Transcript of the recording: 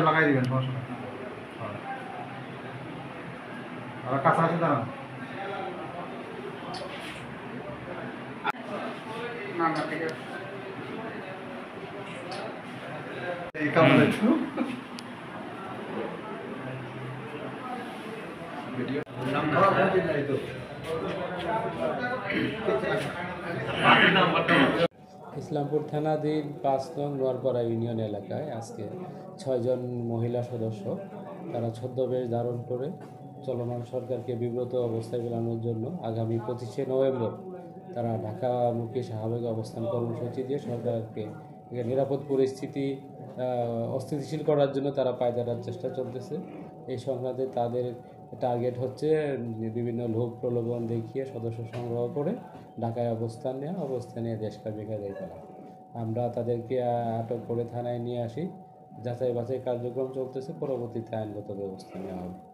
লাগাই দিবেন কাঁচা আছে দাঁড়ান এই কামড় একটু ইসলামপুর থানাধীন ৫ নং নোয়ারপাড়া ইউনিয়ন এলাকায় আজকে ৬ জন মহিলা সদস্য তারা ছদ্মবেশ ধারণ করে চলমান সরকারকে বিব্রত অবস্থায় ফেলানোর জন্য আগামী ২৫শে নভেম্বর তারা ঢাকামুখী স্বাভাবিক অবস্থান কর্মসূচি দিয়ে সরকারকে নিরাপদ পরিস্থিতি অস্থিতিশীল করার জন্য তারা পায়তারার চেষ্টা চলতেছে। এই সংক্রান্তে তাদের টার্গেট হচ্ছে বিভিন্ন লোভ প্রলোভন দেখিয়ে সদস্য সংগ্রহ করে ঢাকায় অবস্থান নিয়ে দেশকে বেকার ফেলা। আমরা তাদেরকে আটক করে থানায় নিয়ে আসি, যাচাই বাছাই কার্যক্রম চলতেছে, পরবর্তীতে আইনগত ব্যবস্থা নেওয়া হবে।